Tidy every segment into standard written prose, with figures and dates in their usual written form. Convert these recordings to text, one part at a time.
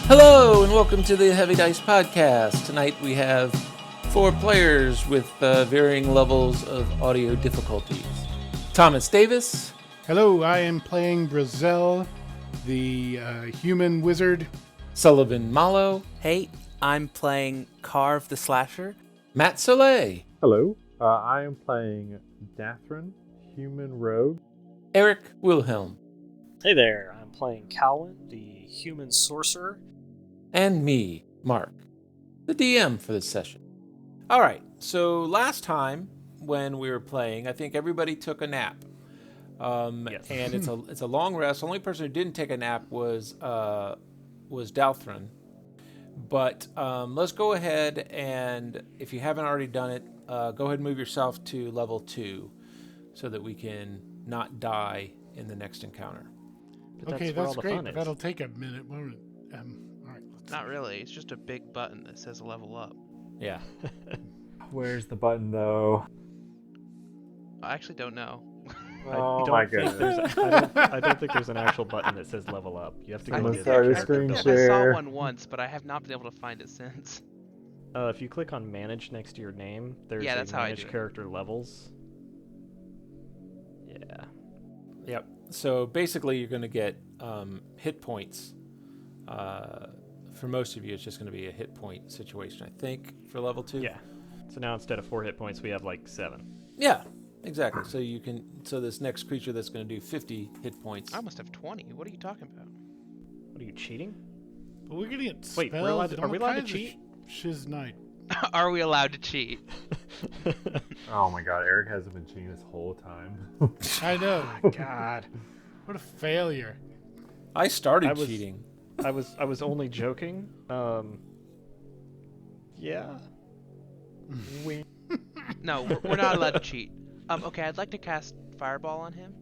Hello and welcome to the Heavy Dice Podcast. Tonight we have 4 players with varying levels of audio difficulties. Thomas Davis. Hello, I am playing Brazel, the human wizard. Sullivan Malo. Hey, I'm playing Carve the Slasher. Matt Soleil. Hello, I am playing Dathrin, human rogue. Eric Wilhelm. Hey there, I'm playing Calvin, the human sorcerer. And me, Mark, the DM for this session. All right, so last time when we were playing, I think everybody took a nap. Yes. And it's a long rest. The only person who didn't take a nap was Dalthrin. But let's go ahead and, if you haven't already done it, go ahead and move yourself to level 2 so that we can not die in the next encounter. But Okay, where that's all the great. fun is. That'll take a minute, won't it? All right. Not really. It's just a big button that says level up. Yeah. Where's the button, though? I actually don't know. Oh my goodness. I don't think there's an actual button that says level up. You have to I'm go gonna to start a the screen character I share. saw one once, but I have not been able to find it since. If you click on manage next to your name, there's Yeah, that's how I manage do it. character levels. Yeah. Yep. So basically, you're going to get hit points. For most of you, it's just going to be a hit point situation, I think, for level 2. Yeah. So now instead of 4 hit points, we have like 7. Yeah, exactly. So you can. So this next creature that's going to do 50 hit points. I must have 20. What are you talking about? What are you, cheating? But we're gonna get spells. Wait, we're allowed to- and are we all allowed to kinds of cheat? Shiz night. Are we allowed to cheat? Oh my god, Eric hasn't been cheating this whole time. I know. God. What a failure. I started I was- cheating. I was only joking. Yeah. We. No, we're not allowed to cheat. Okay, I'd like to cast Fireball on him.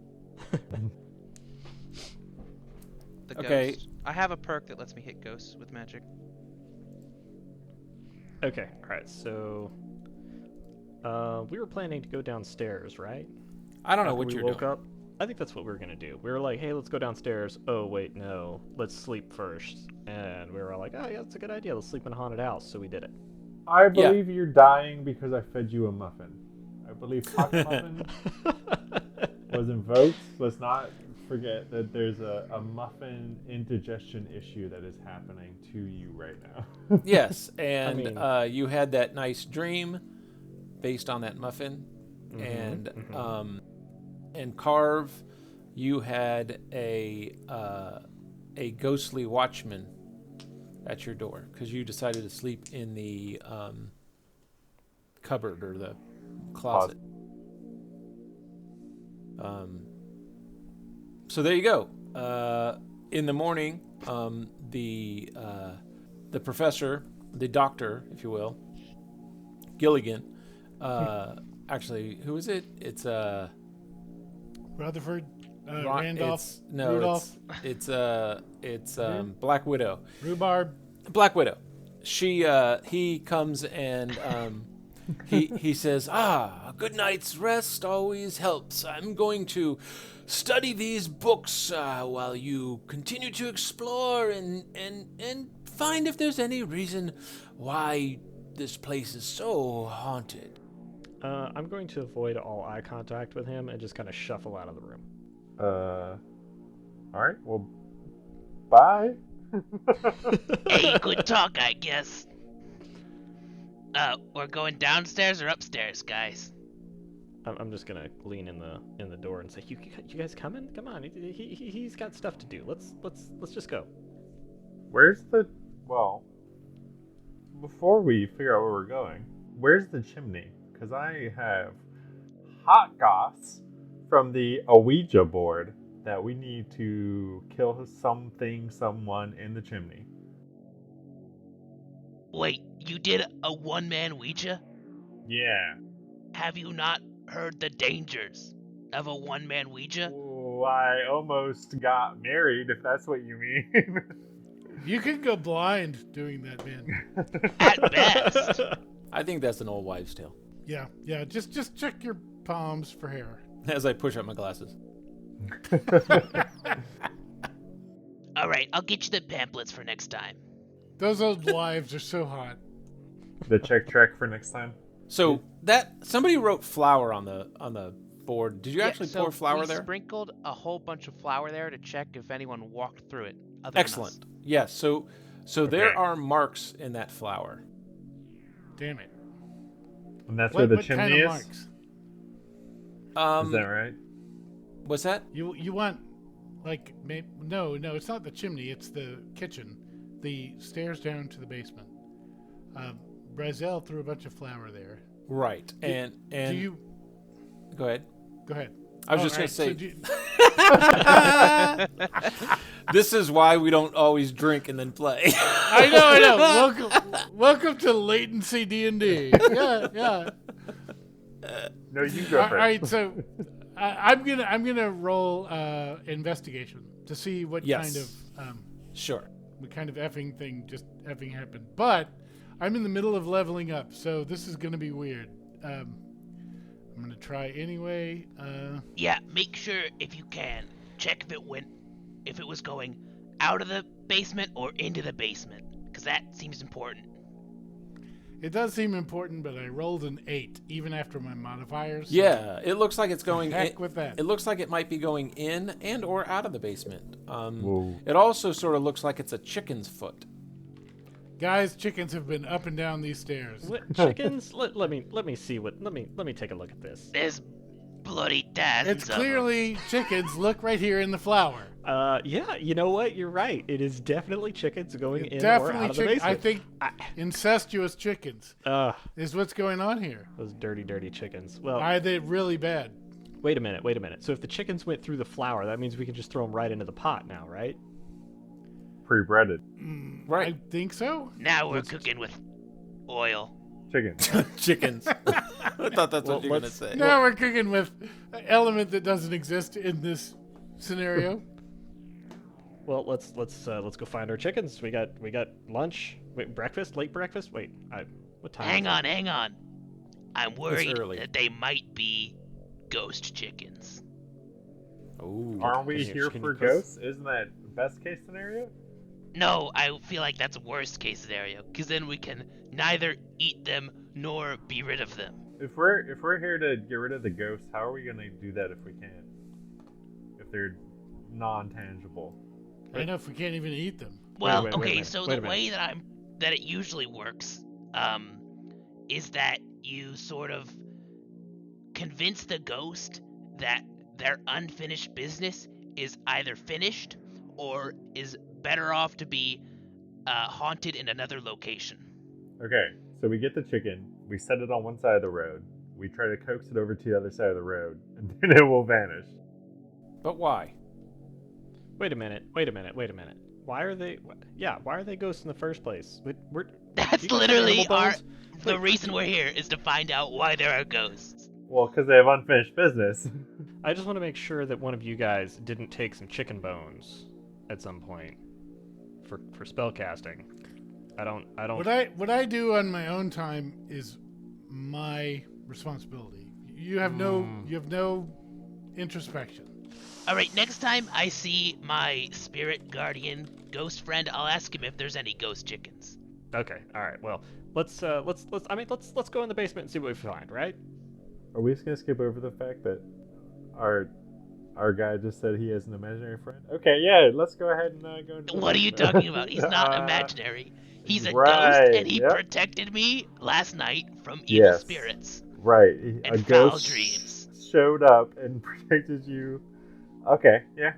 The Okay. ghost. I have a perk that lets me hit ghosts with magic. Okay. All right. So. We were planning to go downstairs, right? I don't know After what we you're woke doing. up. I think that's what we were gonna do. We were like, "Hey, let's go downstairs." Oh wait, no, let's sleep first. And we were all like, "Oh yeah, that's a good idea. Let's sleep in a haunted house." So we did it. I believe you're dying because I fed you a muffin. I believe Pocket Muffin was invoked. Let's not forget that there's a muffin indigestion issue that is happening to you right now. Yes, and mean- you had that nice dream based on that muffin, and Carve, you had a ghostly watchman at your door because you decided to sleep in the cupboard or the closet. So there you go. In the morning, the professor, the doctor, if you will, Gilligan. Actually, who is it? It's Rutherford, Ron- Randolph, Rudolph. Rudolph, It's Black Widow. Rhubarb. Black Widow. He comes and he says, a good night's rest always helps. I'm going to study these books while you continue to explore and find if there's any reason why this place is so haunted. I'm going to avoid all eye contact with him and just kind of shuffle out of the room. Alright, well, bye. Hey, good talk, I guess. We're going downstairs or upstairs, guys? I'm just gonna lean in the door and say, "You guys coming? Come on, he's got stuff to do. Let's just go." Where's the... Well, before we figure out where we're going, where's the chimney? Because I have hot goths from the Ouija board that we need to kill someone in the chimney. Wait, you did a one-man Ouija? Yeah. Have you not heard the dangers of a one-man Ouija? Oh, I almost got married, if that's what you mean. You can go blind doing that, man. At best. I think that's an old wives' tale. Yeah. Just check your palms for hair. As I push up my glasses. All right, I'll get you the pamphlets for next time. Those old wives are so hot. The check track for next time. So that somebody wrote flour on the board. Did you actually so pour flour we there? sprinkled a whole bunch of flour there to check if anyone walked through it. Other than Excellent. us. Yes. So there are marks in that flour. Damn it. And that's where the What chimney kind of is? marks? Is that right? What's that? You want, like, no, it's not the chimney. It's the kitchen. The stairs down to the basement. Brazel threw a bunch of flour there. Right. And Do you... go ahead. Go ahead. I was just All going to right, say, this is why we don't always drink and then play. I know. Welcome to Latency D&D. Yeah. No, you go All first. right, so I'm gonna roll investigation to see what Yes. kind of Sure. what kind of effing thing just effing happened. But I'm in the middle of leveling up, so this is gonna be weird. I'm gonna try anyway. Yeah, make sure if you can check if it was going out of the basement or into the basement, because that seems important. It does seem important, but I rolled an 8 even after my modifiers. so Yeah, it looks like it's going. heck with that. It looks like it might be going in and or out of the basement. Whoa. It also sort of looks like it's a chicken's foot. Guys, chickens have been up and down these stairs. What, chickens? let me see what. Let me take a look at this. There's bloody dozens It's of 'em. clearly chickens. Look right here in the flour. Yeah, you know what? You're right. It is definitely chickens going in or Definitely out of the chicken. basement. I think incestuous chickens is what's going on here. Those dirty chickens. Well, Are they really bad? wait a minute. So if the chickens went through the flour, that means we can just throw them right into the pot now, right? Pre-breaded. Right. I think so. Now we're cooking with oil. Chicken. Chickens. I thought that's what you were going to let's- say. Now we're cooking with an element that doesn't exist in this scenario. Well, let's go find our chickens. We got lunch, breakfast, late breakfast. Wait, what time? Hang is it? on. I'm worried early. that they might be ghost chickens. Ooh. Aren't we Can you- here can for you put- ghosts? Isn't that best case scenario? No, I feel like that's a worst case scenario, because then we can neither eat them nor be rid of them. If we're here to get rid of the ghosts, how are we gonna do that if we can't? If they're non-tangible. I know if we can't even eat them. Well, wait a okay, minute, so wait the a way that it usually works, is that you sort of convince the ghost that their unfinished business is either finished or is better off to be haunted in another location. Okay, so we get the chicken, we set it on one side of the road, we try to coax it over to the other side of the road, and then it will vanish. But why? Wait a minute. Why are they? Why are they ghosts in the first place? We're That's you guys have literally animal bones? the reason we're here is to find out why there are ghosts. Well, because they have unfinished business. I just want to make sure that one of you guys didn't take some chicken bones at some point for spell casting. I don't. What I do on my own time is my responsibility. You have no introspection. All right, next time I see my spirit guardian ghost friend, I'll ask him if there's any ghost chickens. Okay. All right. Well, let's go in the basement and see what we find. Right? Are we just gonna skip over the fact that our guy just said he has an imaginary friend? Okay, yeah, let's go ahead and go into the What are you basement. talking about? He's not imaginary. He's a right, ghost, and he yep. protected me last night from evil Yes. spirits Right, a and foul ghost dreams. showed up and protected you. Okay, yeah,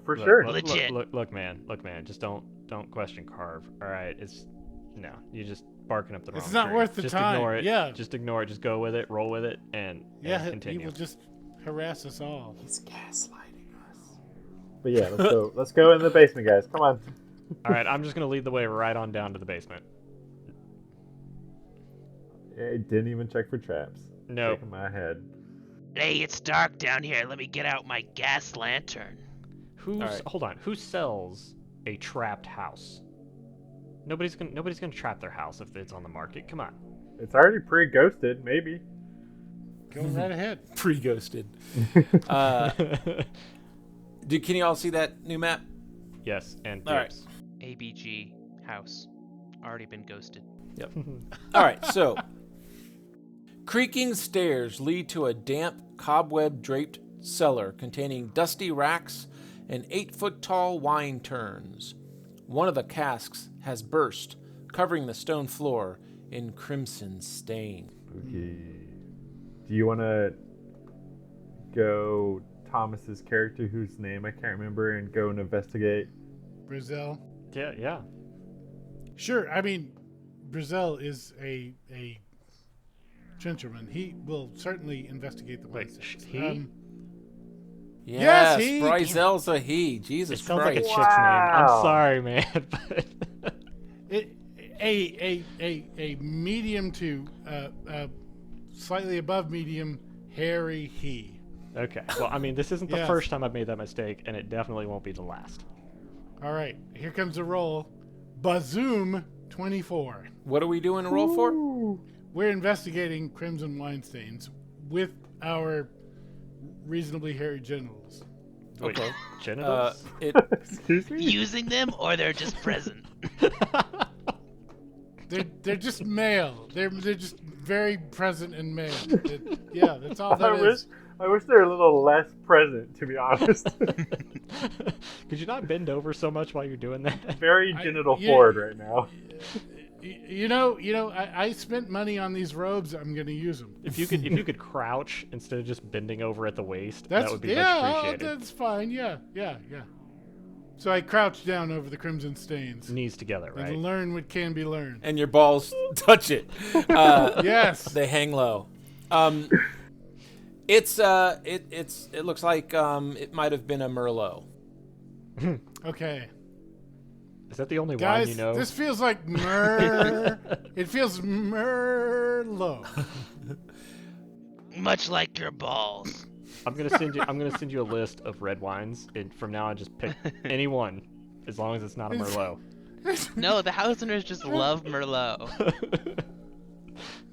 for sure. Legit. Look, man. Just don't question Carve. All right. You just barking up the wrong It's not tree. worth the just time. Ignore it. Yeah. Just ignore it. Just go with it. Roll with it, and Yeah, he continue. will just harass us all. He's gaslighting us. But yeah, let's go. Let's go in the basement, guys. Come on. All right, I'm just gonna lead the way right on down to the basement. It didn't even check for traps. No. Shaking my head. Hey, it's dark down here. Let me get out my gas lantern. Hold on. Who sells a trapped house? Nobody's gonna trap their house if it's on the market. Come on. It's already pre-ghosted, maybe. Go right ahead. Pre-ghosted. Can you all see that new map? Yes, and All right. Gibbs. ABG house. Already been ghosted. Yep. All right, so creaking stairs lead to a damp, cobweb-draped cellar containing dusty racks and 8-foot-tall wine turns. One of the casks has burst, covering the stone floor in crimson stain. Okay. Do you want to go Thomas's character, whose name I can't remember, and go and investigate? Brazil. Yeah. Sure. I mean, Brazil is a gentleman. He will certainly investigate the Wait, place. he? Yes, he- Bryzel's a he. Jesus It sounds like a Christ. chick's name. I'm Wow. sorry, man. But A medium to slightly above medium hairy he. okay. Well, I mean, this isn't the Yes. first time I've made that mistake, and it definitely won't be the last. All right, here comes the roll. Bazoom 24. What are we doing a roll for? We're investigating crimson wine stains with our reasonably hairy genitals. Wait, Okay. genitals? Excuse me? Using them or they're just present? They're just male. They're just very present and male. Yeah, that's all that is. I wish they were a little less present, to be honest. Could you not bend over so much while you're doing that? Very genital yeah. forward right now. You know, I spent money on these robes. I'm going to use them. If you could crouch instead of just bending over at the waist, That's that would be yeah, much appreciated. that's fine. Yeah. So I crouched down over the crimson stains Knees together, right? and learn what can be learned. And your balls touch it. Yes. They hang low. It looks like it might have been a Merlot. Okay. Is that the only wine Guys, you know? this feels like it feels Merlot. Much like your balls. I'm gonna send you a list of red wines, and from now on, just pick any one, as long as it's not a Merlot. No, the Hauseners just love Merlot.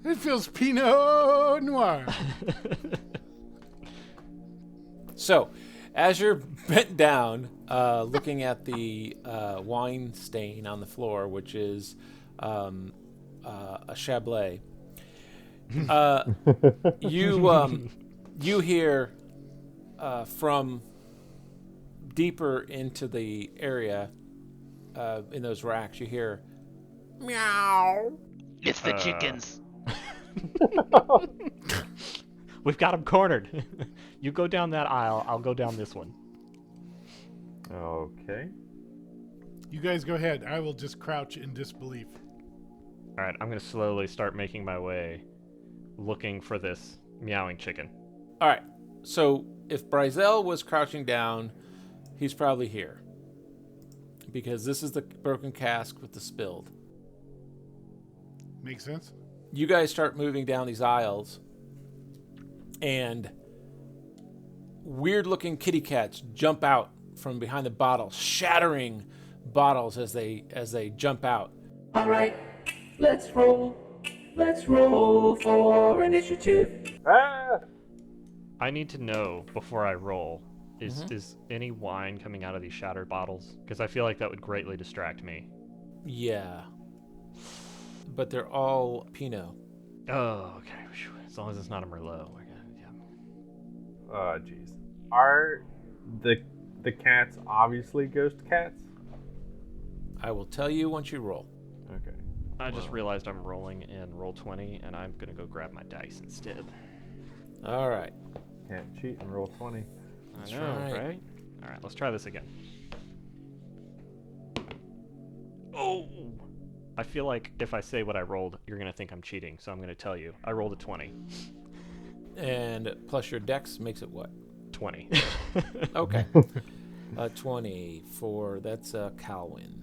It feels Pinot Noir. So, as you're bent down, looking at the wine stain on the floor, which is a Chablis, you hear from deeper into the area in those racks. You hear meow. It's the chickens. We've got them cornered. You go down that aisle, I'll go down this one. Okay. You guys go ahead. I will just crouch in disbelief. All right, I'm gonna slowly start making my way, looking for this meowing chicken. All right. So if Bryzel was crouching down, he's probably here because this is the broken cask with the spilled. Make sense? You guys start moving down these aisles, and weird-looking kitty cats jump out from behind the bottles, shattering bottles as they jump out. All right, let's roll. Let's roll for initiative. Ah! I need to know before I roll, is any wine coming out of these shattered bottles? Because I feel like that would greatly distract me. Yeah, but they're all Pinot. Oh, okay. Whew. As long as it's not a Merlot. We're good. Yeah. Oh, jeez. Are the cats obviously ghost cats? I will tell you once you roll. Okay. I just realized I'm rolling in roll 20, and I'm gonna go grab my dice instead. All right. Can't cheat and roll 20. I know, right. right? All right, let's try this again. Oh! I feel like if I say what I rolled, you're gonna think I'm cheating, so I'm gonna tell you. I rolled a 20. And plus your dex makes it what? 20. Okay. 20 for, that's Calwyn.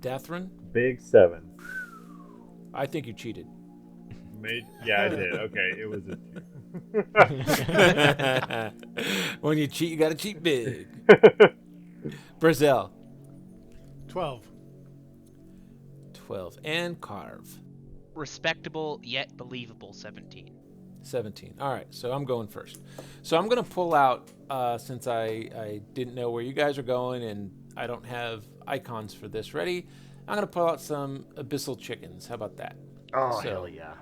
Dathrin, Big 7. I think you cheated. Yeah, I did. Okay, it was a 2. When you cheat, you gotta cheat big. Brazel, 12. 12. And Carve, Respectable yet believable 17. 17. All right, so I'm going first. So I'm going to pull out, since I didn't know where you guys are going and I don't have icons for this ready, I'm going to pull out some abyssal chickens. How about that? Oh, So- hell yeah.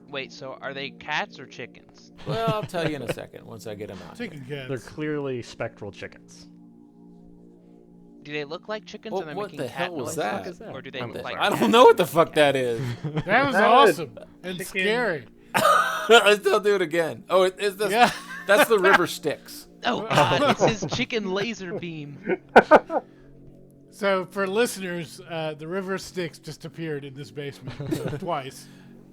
Wait, so are they cats or chickens? Well, I'll tell you in a second once I get them out. Chicken cats. They're clearly spectral chickens. Do they look like chickens What- and they're what making the cat hell was noises? that? Is that? Or do they I'm look like I don't know what the fuck that is. That was That awesome and chicken- scary. Let's still do it again. Oh, is this? Yeah. That's the river Styx. Oh god, it's his chicken laser beam. So for listeners, the river Styx just appeared in this basement twice.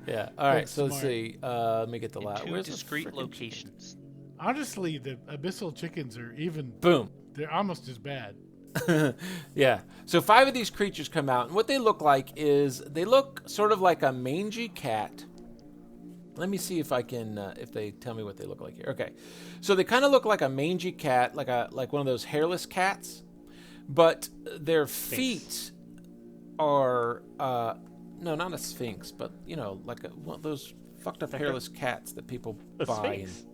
Yeah. All right. That's So let's smart. see. Let me get the In last. two Where's the discrete frickin' locations. Honestly, the abyssal chickens are even. Boom. They're almost as bad. Yeah. So 5 of these creatures come out, and what they look like is they look sort of like a mangy cat. Let me see if I can, if they tell me what they look like here. Okay. So they kind of look like a mangy cat, like one of those hairless cats, but their feet are no, not a sphinx, but like one of those fucked up hairless cats that people A buy. sphinx.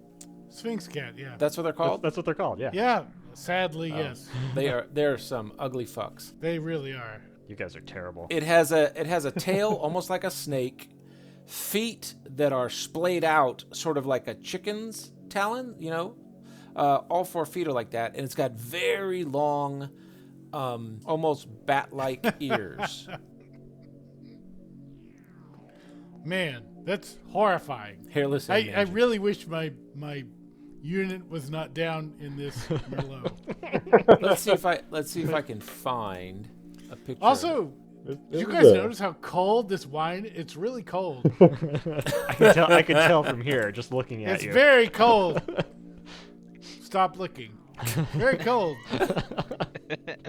Sphinx cat, yeah. That's what they're called. That's what they're called, yeah. Yeah, sadly, yes. They're some ugly fucks. They really are. You guys are terrible. It has a tail almost like a snake, feet that are splayed out sort of like a chicken's talon, all 4 feet are like that, and it's got very long, almost bat-like ears. Man, that's horrifying. Hairless. I and really wish my unit was not down in this Merlot. let's see if I can find a picture. Also, This did you is guys a- notice how cold this wine? It's really cold. I could tell from here, just looking at It's you. very cold. Stop looking. Very cold.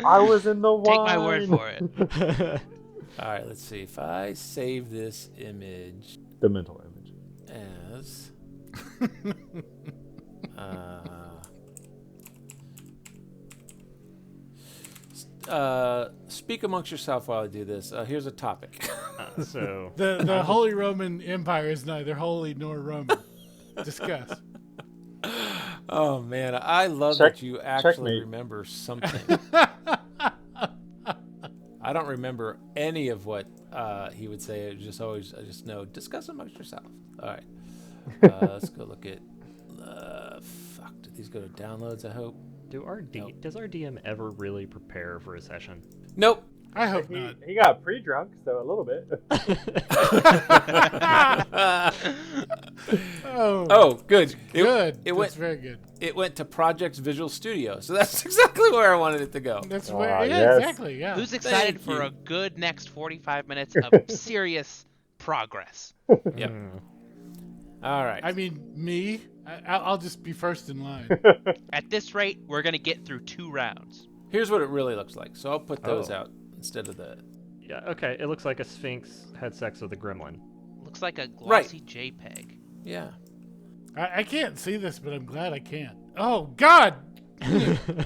I was in the wine. Take my word for it. all right, let's see if I save this image The mental image. as speak amongst yourself while I do this. Here's a topic. So The Holy Roman Empire is neither holy nor Roman. Discuss. Oh man, I love Check- that you actually checkmate. remember something. I don't remember any of what he would say. It was just always, I just know, discuss amongst yourself. All right, let's go look at. Fuck, did these go to downloads? I hope. does our DM ever really prepare for a session? Nope. I hope He, not. he got pre-drunk, so a little bit. Oh, Good. good. It That's went. very good. It went to Projects Visual Studio, so that's exactly where I wanted it to go. That's Ah, where. Yeah, yes. exactly. Yeah. Who's excited Thank for you. a good next 45 minutes of serious progress? Yep. All right. I mean, me. I'll just be first in line. At this rate, we're gonna get through 2 rounds. Here's what it really looks like. So I'll put those Oh. out instead of the. Yeah, okay. It looks like a sphinx had sex with a gremlin. Looks like a glossy JPEG. Yeah. I can't see this, but I'm glad I can. Oh God,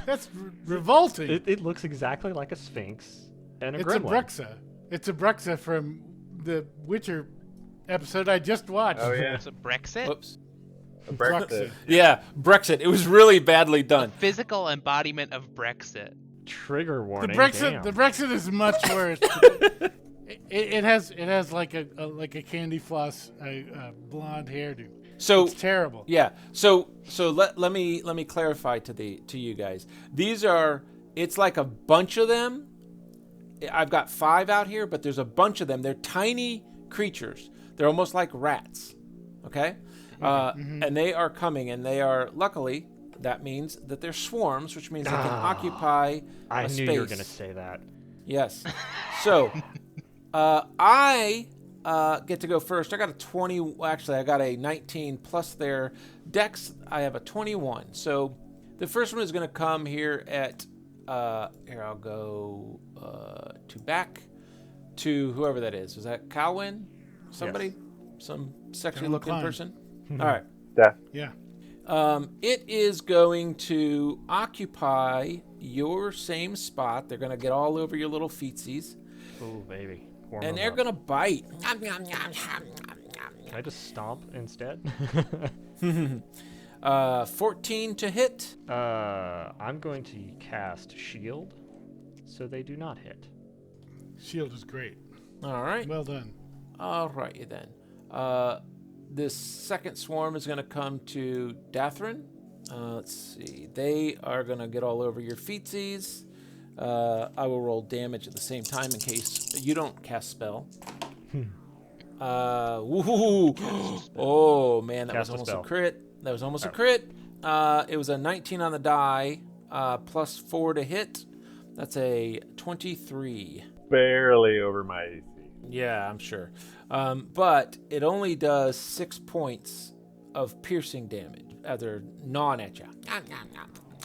that's revolting. It looks exactly like a sphinx and a It's gremlin. a Bruxa. It's a Bruxa from the Witcher episode I just watched. Oh yeah. It's a Brexit. Whoops. A Brexit. Yeah. Brexit. It was really badly done. Physical embodiment of Brexit. Trigger The warning. Brexit. damn. The Brexit is much worse. it has like a candy floss blonde hairdo. So It's terrible. yeah. So let me clarify to you guys. These are. It's like a bunch of them. I've got 5 out here, but there's a bunch of them. They're tiny creatures. They're almost like rats. Okay. And they are coming, and they are luckily. That means that they're swarms, which means they can occupy I a knew space. you were going to say that. Yes. So, I get to go first. I got a 20. Well, actually, I got a 19 plus their dex. I have a 21. So the first one is going to come here at. Here, I'll go to back to whoever that is. Was that Calwin? Somebody? Yes. Some sexually Calvin looking Klein. person? All right. Death. Yeah. It is going to occupy your same spot. They're going to get all over your little feetsies. Oh, baby. Warm And them they're up. going to bite. Can I just stomp instead? 14 to hit. I'm going to cast Shield, so they do not hit. Shield is great. All right. Well done. All right, then. This second swarm is going to come to Dathrin. Let's see. They are going to get all over your feetsies. I will roll damage at the same time in case you don't cast spell. Woohoo! Oh, man, that Cast was a almost a spell. crit. That was almost a crit. It was a 19 on the die, plus 4 to hit. That's a 23. Barely over my AC. Yeah, I'm sure. But it only does 6 points of piercing damage. They're gnawing at you.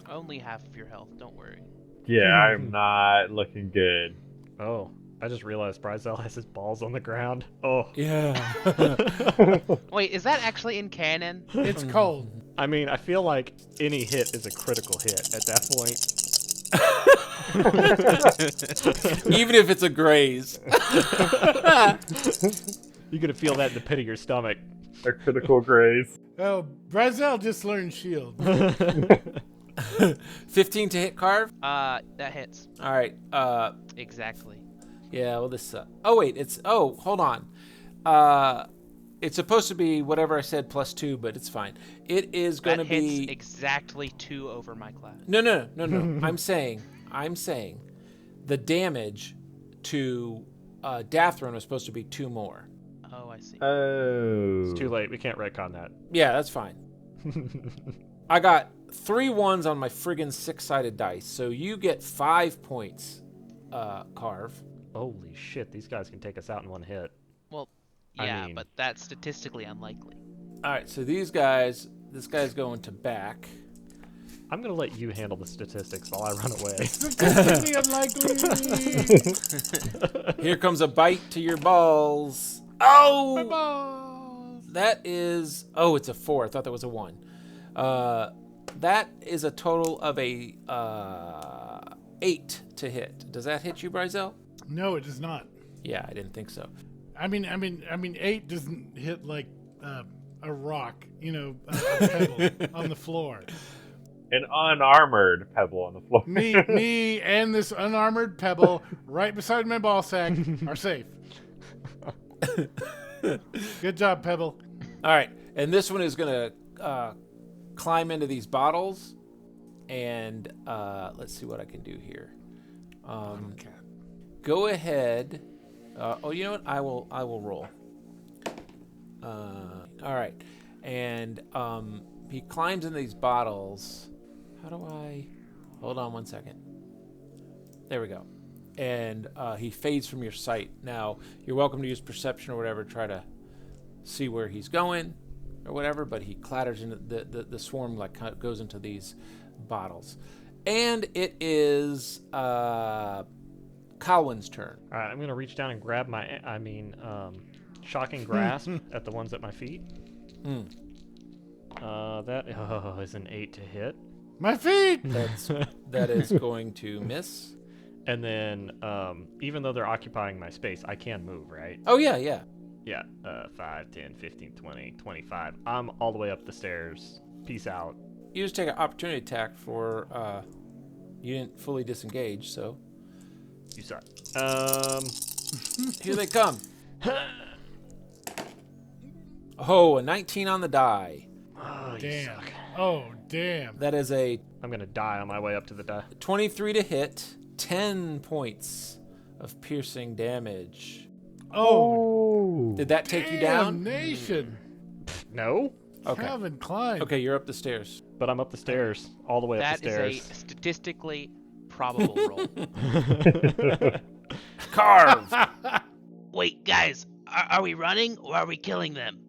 Only half of your health. Don't worry. Yeah, I'm not looking good. Oh, I just realized Bryzel has his balls on the ground. Oh. Yeah. Wait, is that actually in canon? It's cold. I mean, I feel like any hit is a critical hit at that point. Even if it's a graze. You're going to feel that in the pit of your stomach. A critical graze. Oh, Brazil just learned shield. 15 to hit carve. That hits. All right. Exactly. Yeah, well, this. Oh, wait. Hold on. It's supposed to be whatever I said plus 2, but it's fine. It is going to That hits be. exactly 2 over my class. No. I'm saying the damage to Dathron was supposed to be 2 more. Oh, I see. Oh. It's too late. We can't retcon that. Yeah, that's fine. I got 3 ones on my friggin' 6-sided dice, so you get 5 points, Carve. Holy shit, these guys can take us out in one hit. Well, I yeah, mean- but that's statistically unlikely. All right, so this guy's going to back. I'm going to let you handle the statistics while I run away. Statistically unlikely. Here comes a bite to your balls. Oh! Balls. That is. Oh, it's a 4. I thought that was a 1. That is a total of a 8 to hit. Does that hit you, Bryzel? No, it does not. Yeah, I didn't think so. I mean, 8 doesn't hit like a rock, a pebble on the floor. An unarmored pebble on the floor. Me, and this unarmored pebble right beside my ball sack are safe. Good job, Pebble. All right, and this one is going to climb into these bottles, and let's see what I can do here. Go ahead. You know what? I will roll. All right, and he climbs into these bottles. How do I? Hold on 1 second. There we go. And he fades from your sight. Now you're welcome to use perception or whatever, try to see where he's going or whatever. But he clatters into the swarm, like goes into these bottles, and it is Colwyn's turn. All right, I'm going to reach down and grab shocking grasp at the ones at my feet. That is an 8 to hit. My feet. That is going to miss. And then, even though they're occupying my space, I can move, right? Oh yeah. Yeah, 5, 10, 15, 20, 25. I'm all the way up the stairs. Peace out. You just take an opportunity attack for you didn't fully disengage, so You suck. here they come. Oh, a 19 on the die. Oh, you Damn. suck. Oh, damn. That is a I'm going to die on my way up to the die. 23 to hit, 10 points of piercing damage. Oh, Did that take you down? Nation. No, Okay. Calvin Klein. Okay, you're up the stairs. but I'm up the stairs, all the way up That the is stairs. a statistically probable roll. Carve. Wait, guys, Are we running or are we killing them?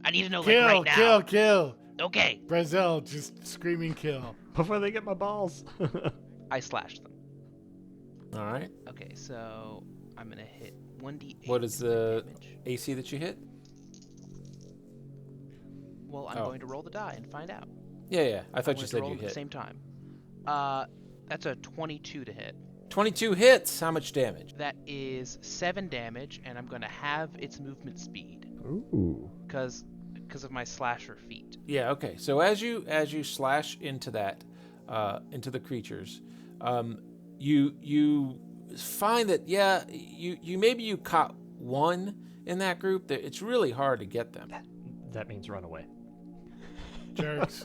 I need to know like right now. Kill. Okay. Brazel just screaming kill. Before they get my balls. I slashed them. All right. Okay, so I'm gonna hit 1d8. What is the damage. AC that you hit? Well, I'm going to roll the die and find out. Yeah. I thought you I'm said going to roll you them at the hit. same time. That's a 22 to hit. 22 hits. How much damage? That is 7 damage, and I'm going to have its movement speed Ooh. because of my slasher feat. Yeah. Okay. So as you slash into that, into the creatures, you find that you caught one in that group. That it's really hard to get them. That means run away. Jerks.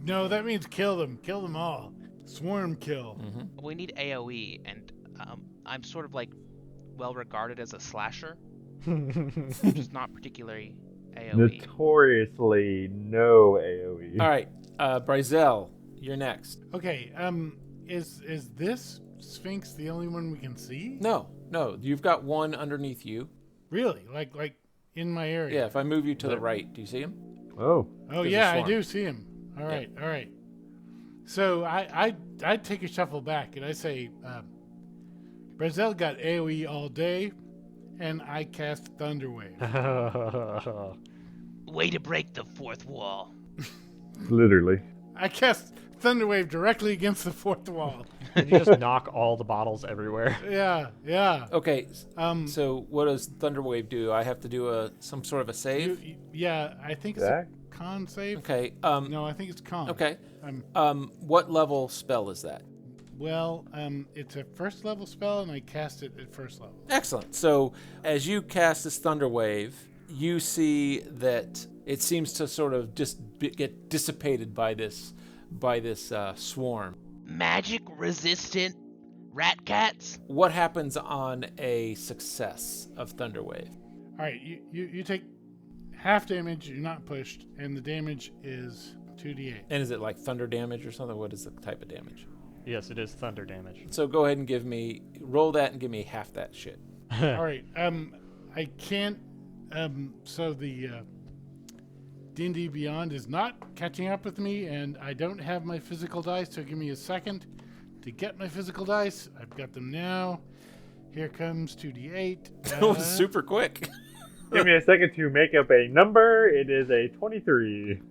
No, that means kill them. Kill them all. Swarm kill. We need AoE, and I'm sort of like well regarded as a slasher, which is not particularly AoE. Notoriously no AoE. All right, Brazel, you're next. Okay, is this Sphinx the only one we can see? No, you've got one underneath you. Really? Like in my area? Yeah, if I move you to the right, do you see him? Oh. Oh There's a yeah, I swarm. do see him. All right. So I take a shuffle back and I say, Brazel got AoE all day, and I cast Thunderwave. Way to break the fourth wall. Literally. I cast Thunderwave directly against the fourth wall. Did you just knock all the bottles everywhere? Yeah. Okay. So what does Thunderwave do? I have to do some sort of a save. I think it's Zach? a con save. Okay. No, I think it's con. Okay. What level spell is that? Well, it's a first level spell, and I cast it at first level. Excellent. So as you cast this thunder wave, you see that it seems to sort of just get dissipated by this swarm. Magic resistant rat cats? What happens on a success of thunder wave? All right, you take half damage. You're not pushed, and the damage is 2d8. And is it like thunder damage or something? What is the type of damage? Yes, it is thunder damage. So go ahead and roll that and give me half that shit. All right. I can't. So the D&D Beyond is not catching up with me, and I don't have my physical dice. So give me a second to get my physical dice. I've got them now. Here comes 2d8. That was super quick. Give me a second to make up a number. It is a 23.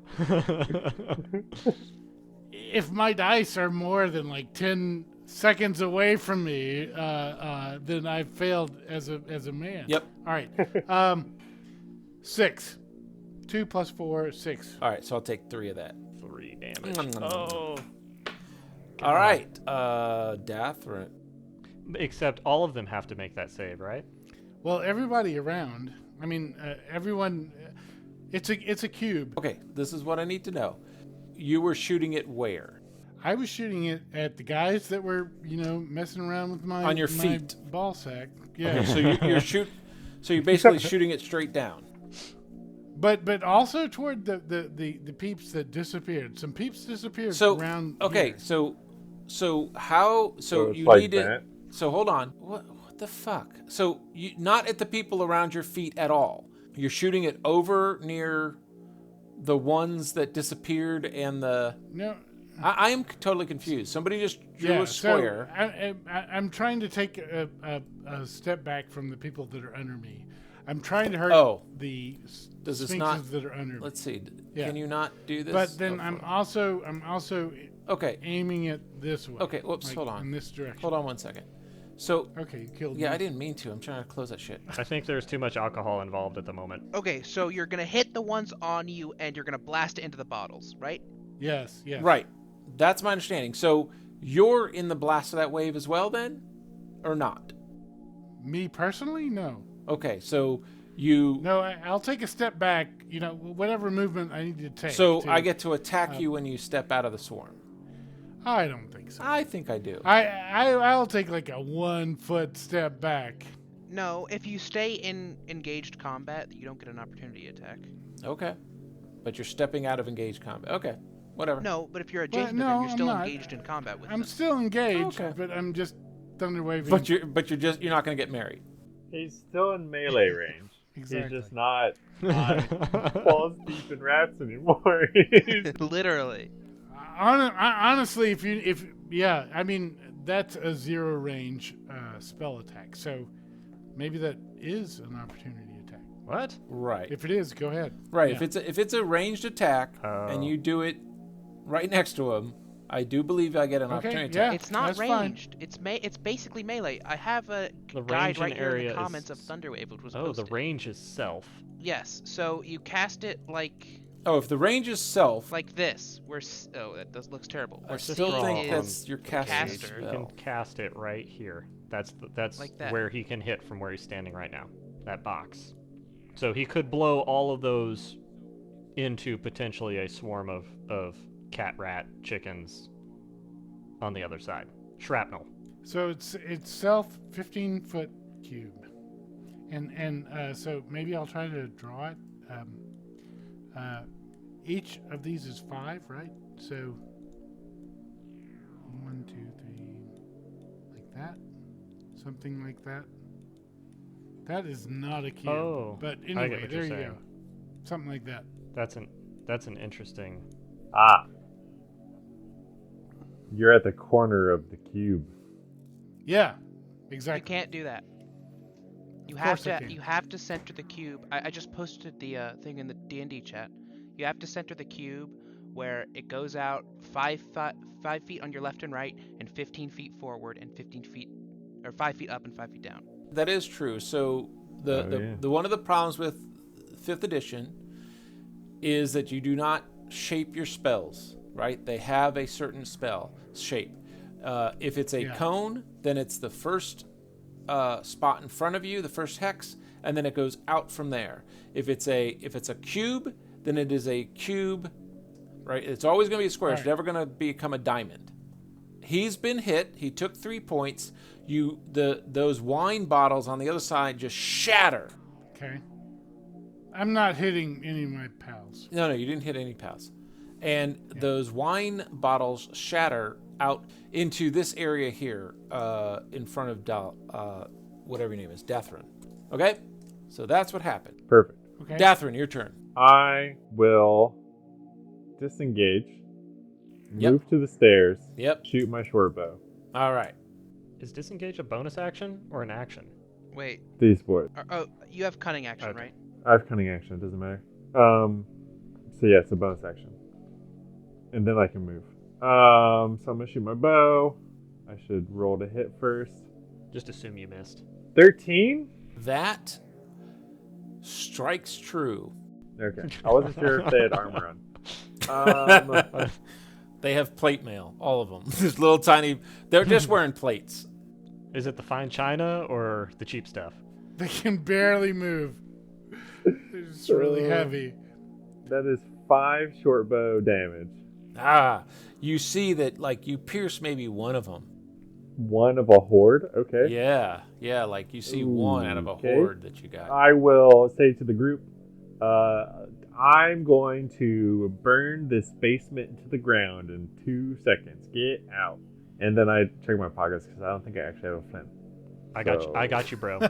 If my dice are more than like 10 seconds away from me, then I've failed as a man. Yep. All right. 6. 2 plus 4, 6. All right, so I'll take 3 of that. 3 damage. Oh. All right, Dath. Except all of them have to make that save, right? Well, everybody around. I mean, everyone. It's a cube. Okay, this is what I need to know. You were shooting it where? I was shooting it at the guys that were, messing around with my On your my feet. ball sack. Yeah. Okay, so you're basically shooting it straight down. But also toward the peeps that disappeared. Some peeps disappeared So around. okay, here. so it's you like need that. it. So hold on. What the fuck? So you not at the people around your feet at all. You're shooting it over near the ones that disappeared and the. No. I am totally confused. Somebody just drew a square. So I'm trying to take a step back from the people that are under me. I'm trying to hurt the Does this sphinxes not? that are under me. Let's see. Yeah. Can you not do this? But then Oh, I'm fuck. also Okay. aiming it this way. Okay. Whoops. like Hold on. In this direction. Hold on 1 second. So. Okay, you killed me. Yeah, I didn't mean to. I'm trying to close that shit. I think there's too much alcohol involved at the moment. Okay, so you're gonna hit the ones on you and you're gonna blast it into the bottles, right? Yes. Right. That's my understanding. So you're in the blast of that wave as well, then, or not? Me personally, no. Okay. So you. No, I'll take a step back. Whatever movement I need to take. So I get to attack you when you step out of the swarm. I don't think so. I think I do. I'll take like a 1 foot step back. No, if you stay in engaged combat, you don't get an opportunity attack. Okay. But you're stepping out of engaged combat. Okay. Whatever. No, but if you're Well, adjacent to no, them, you're I'm still not. engaged in combat with I'm them. still engaged, Okay. but I'm just thunder waving. But you're not going to get married. He's still in melee range. Exactly. He's just not balls deep in rats anymore. Literally. Honestly, I mean, that's a zero range spell attack. So maybe that is an opportunity attack. What? Right. If it is, go ahead. Right. Yeah. If it's a ranged attack and you do it right next to him, I do believe I get an opportunity yeah. attack. It's not that's fine. ranged. It's basically melee. I have a The guide range right and here in area the comments is... of Thunderwave, which was Oh, the posted. range is self. Yes. So you cast it like Oh, if the range is self, this. That looks terrible. I Where still C think is that's your casting caster. You spell. can cast it right here. That's Like that. where he can hit from where he's standing right now. That box. So he could blow all of those into potentially a swarm of cat, rat, chickens on the other side. Shrapnel. So it's self 15-foot cube, and so maybe I'll try to draw it. Each of these is 5, right? So 1, 2, 3, like that, something like that. That is not a cube. Oh, but I get anyway, what there you're you saying. go, something like that. That's an interesting. You're at the corner of the cube. Yeah, You exactly. can't do that. You Of have course I to. can. You have to center the cube. I just posted the thing in the D&D chat. You have to center the cube where it goes out 5 feet on your left and right, and 15 feet forward, and 15 feet, or 5 feet up and 5 feet down. That is true. So the one of the problems with 5th edition is that you do not shape your spells, right? They have a certain spell shape. If it's a cone, then it's the first spot in front of you, the first hex, and then it goes out from there. If it's a cube, then it is a cube, right? It's always going to be a square. It's never going to become a diamond. He's been hit. He took 3 points. Those wine bottles on the other side just shatter. Okay. I'm not hitting any of my pals. No, you didn't hit any pals. And those wine bottles shatter out into this area here, in front of whatever your name is, Dathrin. Okay? So that's what happened. Perfect. Okay. Dathrin, your turn. I will disengage, Yep. move to the stairs, Yep. shoot my short bow. All right. Is disengage a bonus action or an action? Wait. These boys. Oh, you have cunning action, Okay. right? I have cunning action. It doesn't matter. So yeah, it's a bonus action, and then I can move. So I'm gonna shoot my bow. I should roll to hit first. Just assume you missed. 13. That strikes true. Okay. I wasn't sure if they had armor on. They have plate mail, all of them. This little tiny. They're just wearing plates. Is it the fine china or the cheap stuff? They can barely move. It's really heavy. That is 5 short bow damage. You see that, like, you pierce maybe one of them. One of a horde. Okay. Yeah, like you see one out of a Okay. horde that you got. I will say to the group, I'm going to burn this basement to the ground in 2 seconds. Get out. And then I check my pockets because I don't think I actually have a flint. I got you, bro.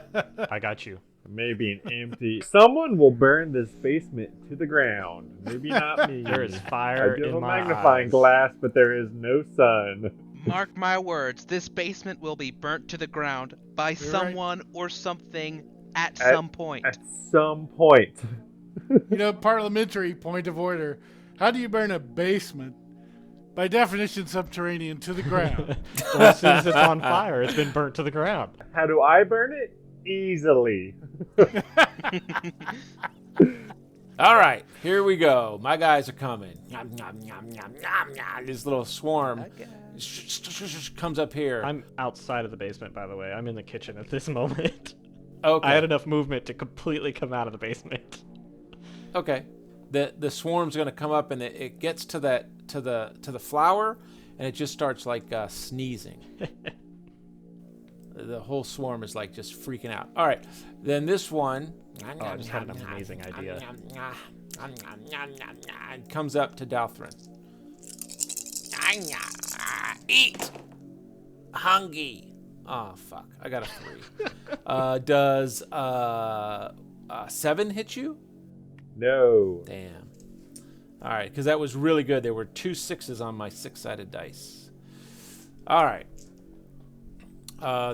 I got you. Maybe an empty. Someone will burn this basement to the ground. Maybe not me. There is fire I do have in a my magnifying eyes. glass, but there is no sun. Mark my words, this basement will be burnt to the ground by You're someone or something at some point. At some point. You know, parliamentary point of order. How do you burn a basement? By definition, subterranean to the ground. Well, as soon as it's on fire, it's been burnt to the ground. How do I burn it? Easily. All right, here we go. My guys are coming. Nom, nom, nom, nom, nom, nom. This little swarm comes up here. I'm outside of the basement, by the way. I'm in the kitchen at this moment. Okay. I had enough movement to completely come out of the basement. Okay. The swarm's gonna come up and it gets to the flower and it just starts like sneezing. The whole swarm is like just freaking out. All right, then this one. Oh, I just had an amazing idea. It comes up to Dalthrin. Eat, hungry. Oh fuck! I got a 3. Does 7 hit you? No. Damn. All right, because that was really good. There were 2 6s on my 6-sided dice. All right.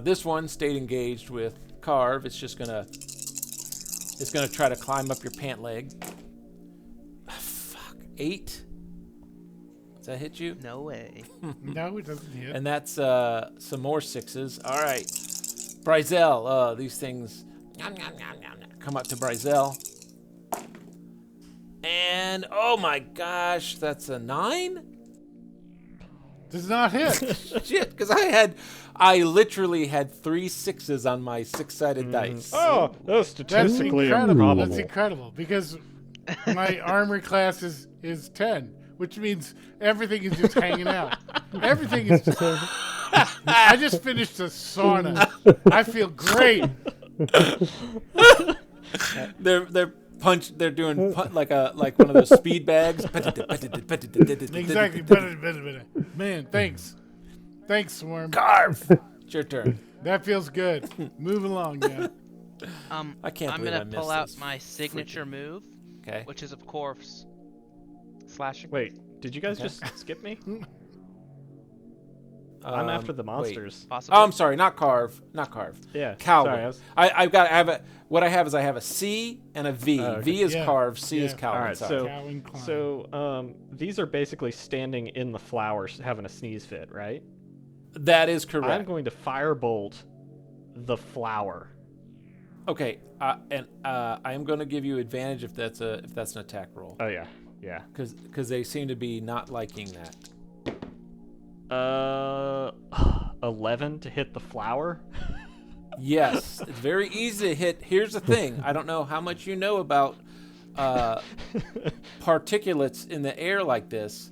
This one stayed engaged with Carve. It's gonna try to climb up your pant leg. Fuck. 8. Does that hit you? No way. No, it doesn't hit. And that's some more 6s. All right. Bryzel. These things come up to Bryzel. And, oh my gosh, that's a 9? Does not hit. Shit, because I literally had 3 6s on my 6-sided dice. Oh, that's That's statistically incredible. improbable. That's incredible because my armor class is 10, which means everything is just hanging out. Everything is. I just finished a sauna. I feel great. They're doing like one of those speed bags. Exactly. Man, thanks. Thanks, Swarm. Carve. It's your turn. That feels good. Move along, yeah. I can't I'm believe gonna I missed pull out this. my signature move, Okay. which is of course slashing. Wait, did you guys just skip me? I'm after the wait. monsters. Possibly. Oh, I'm sorry, not Carve. Yeah. Calvin. Sorry, What I have is a C and a V. Oh, okay. V is Yeah. Carve, C is Yeah. Calvin. All right, sorry. Calvin Klein. So these are basically standing in the flowers, having a sneeze fit, right? That is correct. I'm going to firebolt the flower. Okay, and I am going to give you advantage if that's an attack roll, Oh yeah, yeah. because they seem to be not liking that. 11 to hit the flower. Yes, it's very easy to hit. Here's the thing: I don't know how much you know about particulates in the air like this,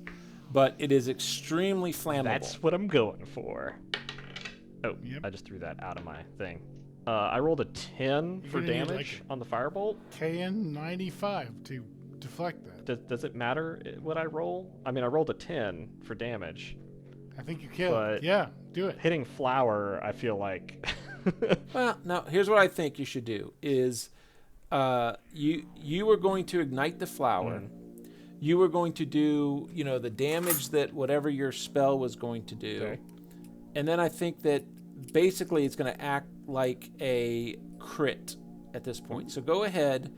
but it is extremely flammable. That's what I'm going for. Oh, Yep. I just threw that out of my thing. I rolled a 10 for gonna need, damage like, on the firebolt. KN95 to deflect that. Does it matter what I roll? I mean, I rolled a 10 for damage. I think you killed. But- Yeah, do it. Hitting flower, I feel like. Well, now here's what I think you should do: is you were going to ignite the flower. You were going to do the damage that whatever your spell was going to do, Okay. and then I think that basically it's going to act like a crit at this point. So go ahead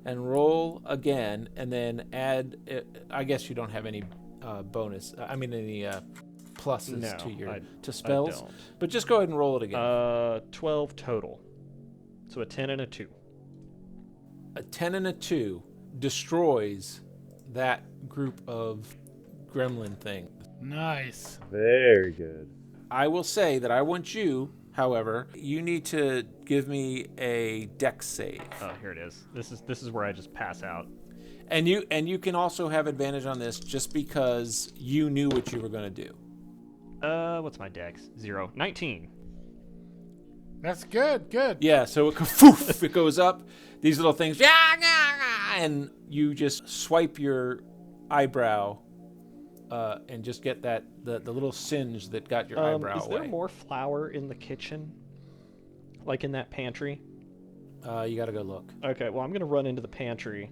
and roll again, and then add. I guess you don't have any bonus. Any pluses No, to your I spells, don't. but just go ahead and roll it again. 12 total. So a 10 and a 2. A 10 and a 2 destroys that group of gremlin thing. Nice. Very good. I will say that I want you, however, you need to give me a dex save. Oh, here it is. This is where I just pass out. And you can also have advantage on this just because you knew what you were going to do. What's my dex? 0. 19. That's good. Good. Yeah, so it goes up, these little things, and you just swipe your eyebrow and just get the little singe that got your eyebrow Is there away. more flour in the kitchen? Like in that pantry? You got to go look. Okay, well I'm gonna run into the pantry,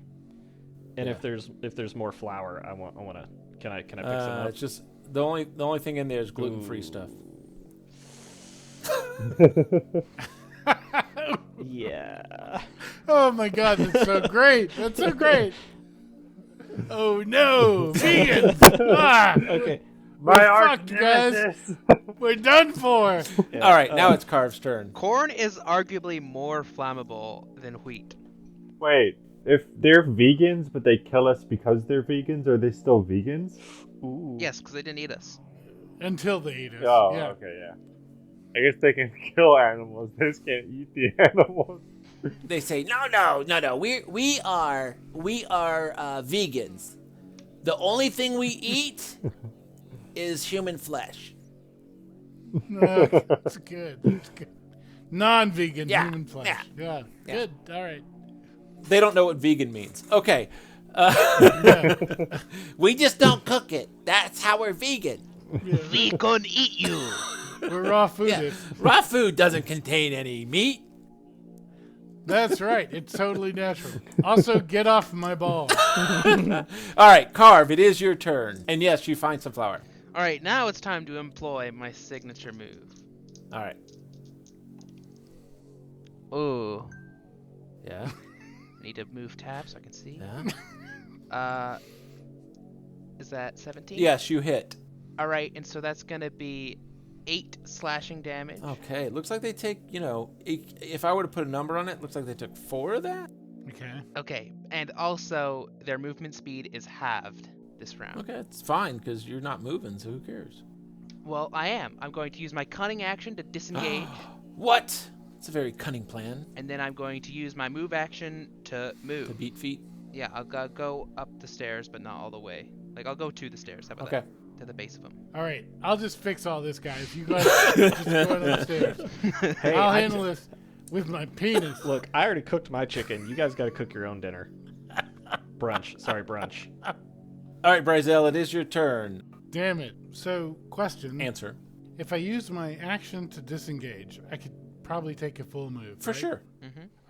and Yeah. if there's more flour, I wanna. Can I pick some up? It's just the only thing in there is gluten-free stuff. Yeah. Oh my God, that's so great. That's so great. Oh no, vegans! Ah, Okay. My arch fucked, guys. nemesis. we're done for. Yeah, All right, now it's Carve's turn. Corn is arguably more flammable than wheat. Wait, if they're vegans but they kill us because they're vegans, are they still vegans? Ooh. Yes, because they didn't eat us. Until they eat us. Oh, yeah. okay, yeah. I guess they can kill animals. They just can't eat the animals. They say no. We are vegans. The only thing we eat is human flesh. No, that's good. That's good. Non-vegan Yeah, human flesh. Yeah. Yeah. Good. All right. They don't know what vegan means. Okay. We just don't cook it. That's how we're vegan. We gonna eat you. We're raw food. Yeah. Raw food doesn't contain any meat. That's right. It's totally natural. Also, get off my ball. All right, Carve, it is your turn. And yes, you find some flour. All right, now it's time to employ my signature move. All right. Ooh, Yeah. need to move tab so I can see. Yeah. Is that 17? Yes, you hit. All right, and so that's gonna be 8 slashing damage. Okay, it looks like they take, if I were to put a number on it, looks like they took 4 of that. Okay. Okay, and also their movement speed is halved this round. Okay, it's fine because you're not moving, so who cares? Well, I am. I'm going to use my cunning action to disengage, What? It's a very cunning plan and then I'm going to use my move action to move. to beat feet. Yeah, I'll go up the stairs, but not all the way. Like, I'll go to the stairs. How about Okay. that? To the base of them. All right. I'll just fix all this, guys. You guys just go upstairs. Hey, I'll handle this with my penis. Look, I already cooked my chicken. You guys got to cook your own dinner. Brunch. Sorry, brunch. All right, Bryzel, it is your turn. Damn it. So, question. Answer. If I use my action to disengage, I could probably take a full move. For right? sure.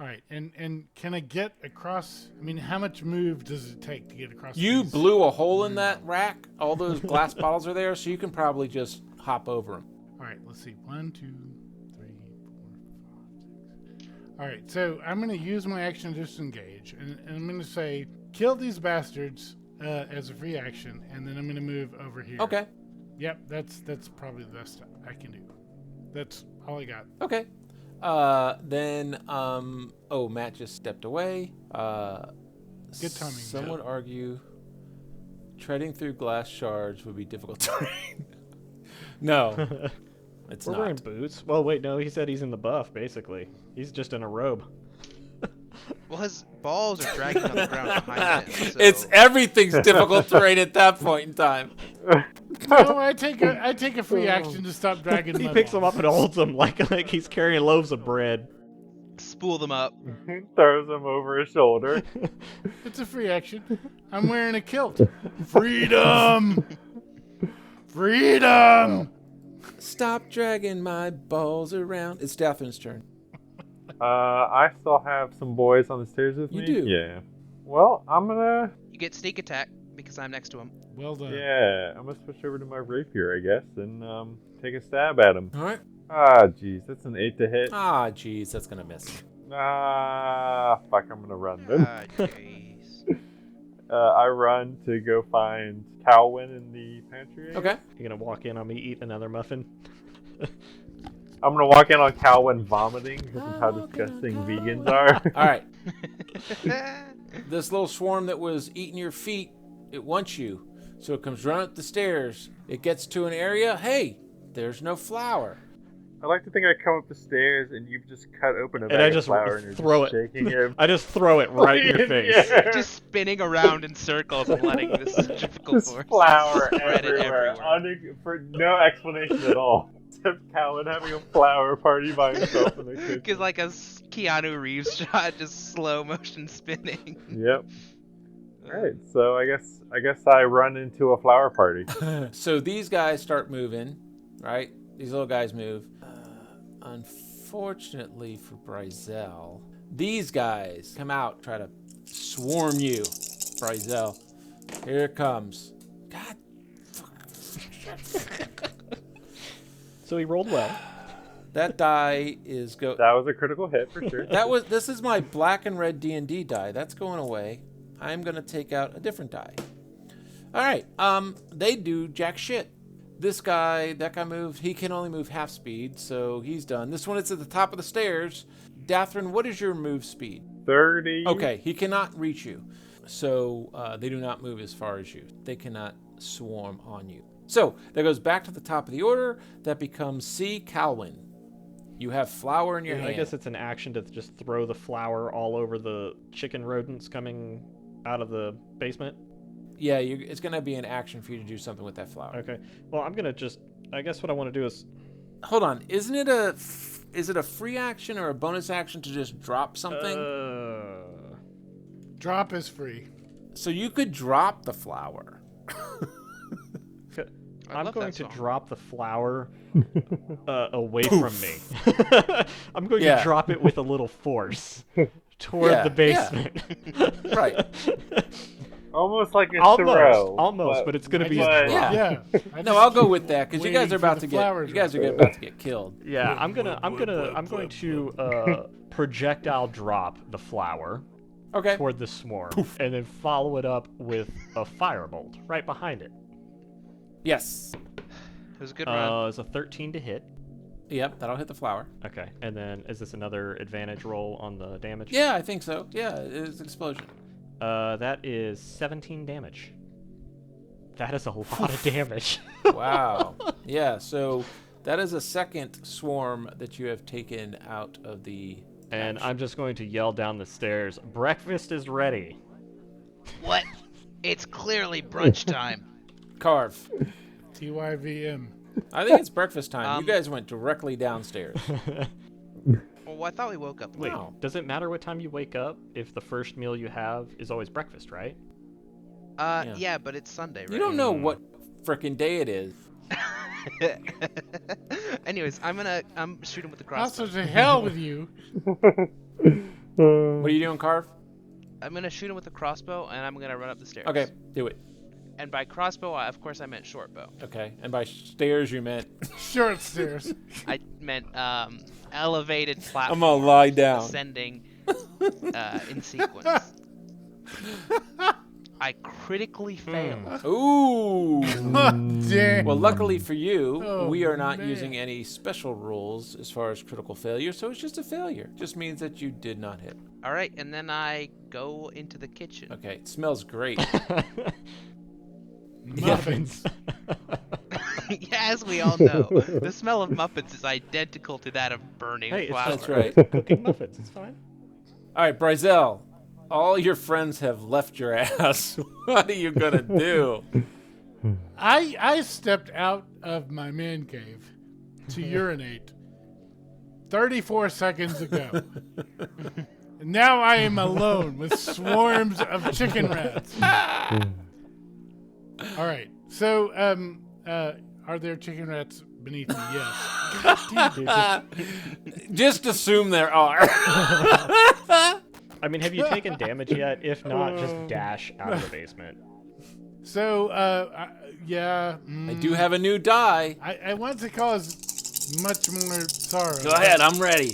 All right. And can I get across? I mean, how much move does it take to get across? You these? blew a hole in that rack. All those glass bottles are there, so you can probably just hop over them. All right. Let's see. 1, 2, 3, 4, 5, 6. All right. So I'm going to use my action to disengage, and I'm going to say, kill these bastards as a free action, and then I'm going to move over here. Okay. Yep. That's probably the best I can do. That's all I got. Okay. Matt just stepped away. Good timing, Some Joe. would argue treading through glass shards would be difficult terrain. No, it's We're not. wearing boots. Well, wait, no, he said he's in the buff, basically. He's just in a robe. Well, his balls are dragging on the ground behind him. So... It's everything's difficult terrain at that point in time. No, I take a free action to stop dragging. He my picks them balls. up and holds them like he's carrying loaves of bread. spool them up. Throws them over his shoulder. It's a free action. I'm wearing a kilt. Freedom! Freedom! Stop dragging my balls around. It's Daphne's turn. I still have some boys on the stairs with You me. do? Yeah. Well, I'm gonna. You get sneak attack because I'm next to him. Well done. Yeah, I'm gonna switch over to my rapier, I guess, and take a stab at him. All right. Ah, jeez, that's an 8 to hit. Ah, jeez, that's gonna miss. Ah, fuck, I'm gonna run then. Ah, jeez. I run to go find Calwyn in the pantry. Okay. You're gonna walk in on me eating another muffin? I'm gonna walk in on Calwyn vomiting because of how disgusting vegans are. All right. This little swarm that was eating your feet, it wants you. So it comes running up the stairs. It gets to an area. Hey, there's no flour. I like to think I come up the stairs and you've just cut open a bag And I of just flour and you're throw just it. shaking him. I just throw it right in your face. Yeah. Just spinning around in circles and letting this centrifugal Just force flour spread it everywhere. everywhere. For no explanation at all. Except Calvin having a flower party by himself in the kitchen. Because like a Keanu Reeves shot, just slow motion spinning. Yep. Alright, so I guess I run into a flower party. So these guys start moving, right? These little guys move. Unfortunately for Bryzel, these guys come out, try to swarm you. Bryzel, here it comes. God. So he rolled well. That die is go. That was a critical hit for sure. This is my black and red D&D die. That's going away. I'm gonna take out a different die. All right. They do jack shit. This guy, that guy moved. He can only move half speed, so he's done. This one is at the top of the stairs. Dathrin, what is your move speed? 30. Okay, he cannot reach you. So they do not move as far as you. They cannot swarm on you. So that goes back to the top of the order. That becomes C. Calwyn. You have flour in your hand. I guess it's an action to just throw the flour all over the chicken rodents coming out of the basement. Yeah, it's going to be an action for you to do something with that flour. Okay. Well, I'm going to I guess what I want to do is... Hold on. Is it a free action or a bonus action to just drop something? Drop is free. So you could drop the flour. I'm love going that to song. drop the flour away from me. I'm going Yeah. to drop it with a little force toward Yeah, the basement. Right. Almost like a Almost, throw. but it's going to be but- a drop. Yeah. No, I'll go with that because you guys waiting are for about the to get flower you guys are drop. about to get killed. Yeah, I'm going to projectile drop the flower Okay. toward the swarm, and then follow it up with a firebolt right behind it. Yes. It was a good run. It's a 13 to hit. Yep, that'll hit the flower. Okay, and then is this another advantage roll on the damage? Yeah, I think so. Yeah, it's explosion. That is 17 damage. That is a lot of damage. Wow. Yeah, so that is a second swarm that you have taken out of the. And I'm just going to yell down the stairs, breakfast is ready. What? It's clearly brunch time. Carve. TYVM. I think it's breakfast time. You Um, guys went directly downstairs. Well, I thought we woke up. Wait, No. does it matter what time you wake up if the first meal you have is always breakfast, right? Yeah, but it's Sunday, right? You don't know what frickin' day it is. Anyways, I'm shooting with the crossbow. Also, to hell with you. What are you doing, Carve? I'm gonna shoot him with the crossbow, and I'm gonna run up the stairs. Okay, do it. And by crossbow, of course, I meant short bow. Okay, and by stairs you meant. Short stairs. I meant elevated platform. I'm gonna lie down. Ascending in sequence. I critically failed. Ooh. Dang. Well, luckily for you, Oh, we are not man. using any special rules as far as critical failure, so it's just a failure. Just means that you did not hit. All right, and then I go into the kitchen. Okay, it smells great. Muffins. Yeah, as we all know, the smell of muffins is identical to that of burning Hey, it's flour. That's right. Cooking muffins, it's fine. All right, Bryzel, all your friends have left your ass. What are you gonna do? I stepped out of my man cave to urinate 34 seconds ago. And now I am alone with swarms of chicken rats. All right. So, are there chicken rats beneath me? Yes. Just assume there are. I mean, have you taken damage yet? If not, just dash out of the basement. So, yeah. I do have a new die. I want to cause much more sorrow. Go ahead, I'm ready.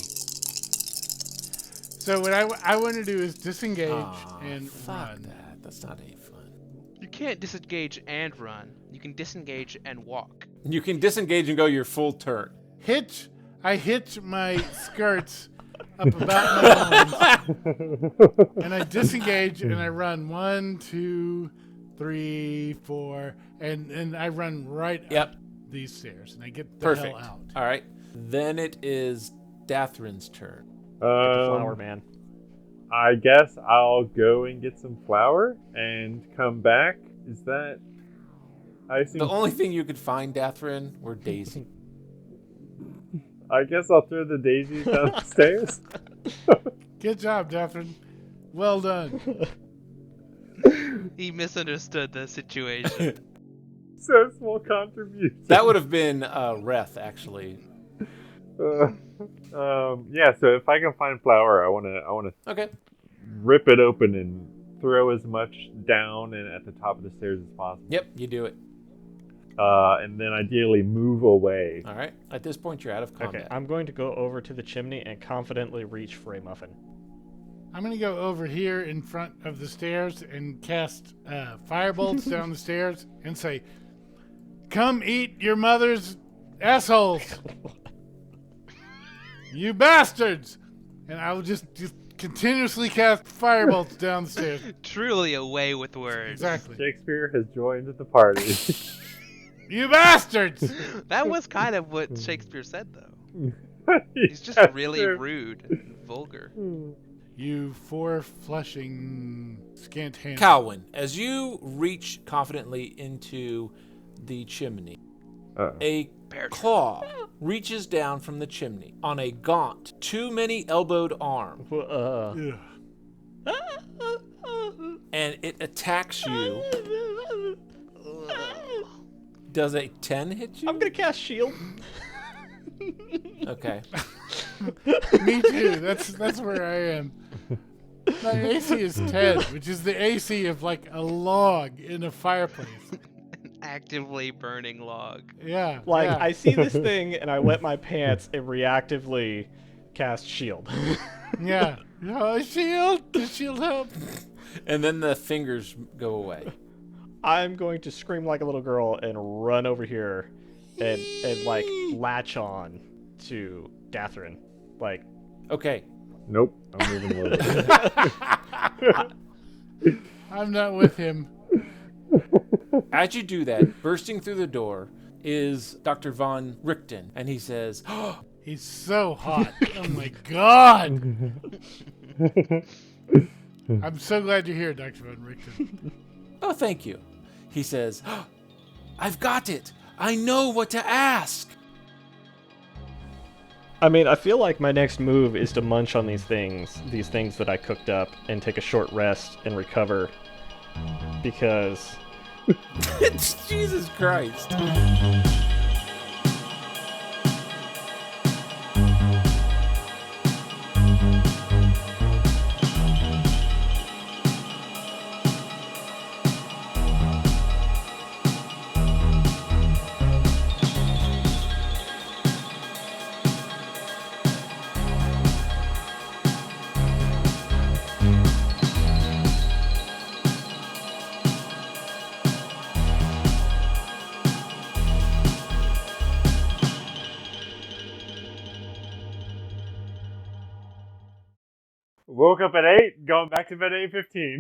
So what I want to do is disengage Aw, and fuck run. that. That's not any fun. You can't disengage and run. You can disengage and walk. You can disengage and go your full turn. I hitch my skirts up about my loins, and I disengage and I run 1, 2, 3, 4, and I run right Yep. up these stairs, and I get the Perfect. hell out. All right. Then it is Dathrin's turn. Get the flower, man. I guess I'll go and get some flour and come back. Is that? I assume. The only thing you could find, Dathrin, were daisies. I guess I'll throw the daisies down the stairs. Good job, Daphne. Well done. He misunderstood the situation. So small contribution. That would have been Reth, actually. Yeah. So if I can find flour, I wanna Okay. rip it open and throw as much down and at the top of the stairs as possible. Yep, you do it. And then ideally move away. All right. At this point, you're out of combat. Okay, I'm going to go over to the chimney and confidently reach for a muffin. I'm going to go over here in front of the stairs and cast firebolts down the stairs and say, "Come eat your mother's assholes, you bastards!" And I will just continuously cast firebolts down the stairs. Truly a way with words. Exactly. Shakespeare has joined the party. You bastards! That was kind of what Shakespeare said, though. He's just Yes, really sir. rude and vulgar. You four-flushing scant hand. Calwyn, as you reach confidently into the chimney, a claw reaches down from the chimney on a gaunt, too many elbowed arm, Ugh. and it attacks you. Does a 10 hit you? I'm gonna cast shield. Okay. Me too. That's where I am. My AC is 10, which is the AC of like a log in a fireplace. Actively burning log. Yeah. Like, yeah. I see this thing, and I wet my pants and reactively cast shield. Yeah. Oh, shield! The shield help. And then the fingers go away. I'm going to scream like a little girl and run over here and like, latch on to Catherine. Like, Okay. Nope, I'm moving a little bit. I'm not with him. As you do that, bursting through the door is Dr. Von Richten, and he says, "Oh, He's so hot. Oh my god! I'm so glad you're here, Dr. Von Richten. oh, thank you." He says, "Oh, I've got it. I know what to ask." I mean, I feel like my next move is to munch on these things that I cooked up, and take a short rest and recover, because Jesus Christ. Woke up at 8, going back to bed at 8:15.